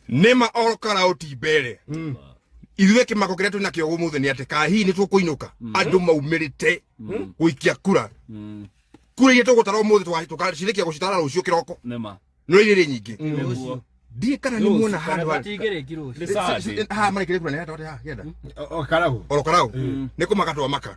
Nema orokara otibere ithuĩ kĩmako kĩrĩa twĩ nakĩo ũmũthĩ nĩ atĩ kahi nĩ tũkũinũka andũ maumĩrĩte gũikia kura kura iria tũgũtara ũmũthĩ tũgacirĩkia gũcitara rũciũ kĩroko no irĩ nyingĩ ndiĩ kana nĩ muona handũ marĩkĩrĩ kura nĩ hata henda orokarau nĩ kũmaka twamaka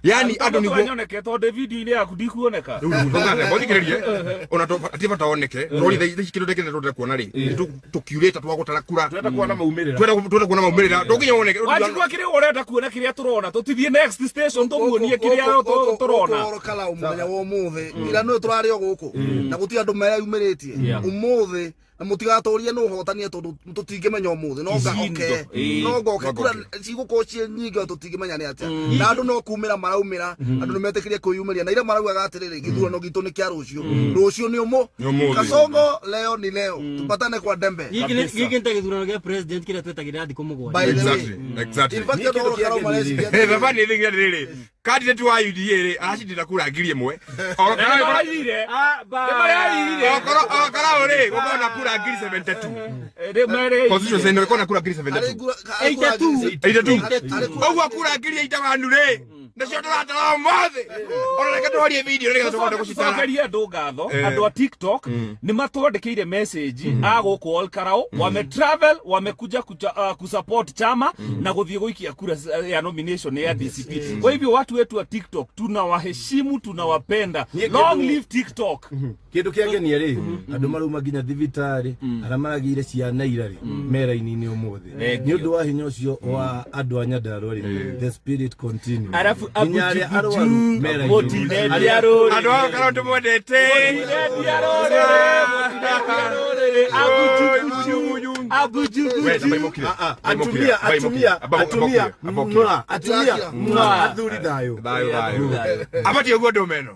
yani andũ nĩguo nyonekete video-inĩ yaku ndikuoneka ngana bothikĩrĩrie ona atiba taoneke rori tha ici kĩndũ kĩnene tũrenda kuona rĩ tũkiurĩta twagũtara kura twenda kuona maumĩrĩra ndũnginya woneke wajigua kĩrĩa ũrenda kuona kĩrĩa tũrona tũtithie next station tũmuonie kĩrĩa tũrona orokarau mũthenya wa ũmũthĩ ira nĩ tũrarĩ o gũkũ na gũtirĩ andũ meyumĩrĩtie ũmũthĩ na mũtigatorie no hotanie tondu tutingimenya ũmũthĩ no ngoke kura cigũkorwo ciĩ nyingĩ tutingimenya nĩ atĩa na andũ no kumĩra maraumĩra andũ nĩ metĩkĩrie kwĩyumĩria na ira marauga atĩrĩrĩ gĩthurano gitũ nĩ kĩa rũciũ nĩ ũmũ Kasongo leo ni leo tupatane kwa Dembe gĩkĩ nĩ gĩthurano gĩa president kĩrĩa twetagĩrĩra thikũ mũgwanja exactly baba nĩ thingĩ rĩrĩ candidate wa UDA rĩ acindira kura ngiri ĩmwe orokarau rĩ gũkorwo kura ngiri 72 constitution ĩno ĩkorwo kura ngiri 82 ũguo kura ngiri 81 rĩ nacio tũratara ũmũthĩ ona reke twarie video nĩgetha tũhote gũcitara cokeria andũ ngatho andũ a TikTok nĩ matwandĩkĩire message agũkũ Olkarau wametravel wamekuja kusupport chama na gũthiĩ gũikia kura ya nomination ya DCP. Kwa hivyo watu wetu wa TikTok tunawaheshimu, tunawapenda. Long live TikTok. Kĩndũ kĩangenia rĩ andũ maruma nginya thibitarĩ arĩa maragĩire ciana irarĩ mera-inĩ ũmũthĩ nĩ ũndũ wa hinya ũcio wa andũ a Nyandarua rĩ the spirit continue Abujuju andũ a Karau tũmwendete atumia athuri thayũ abatie ũguo ndũmeno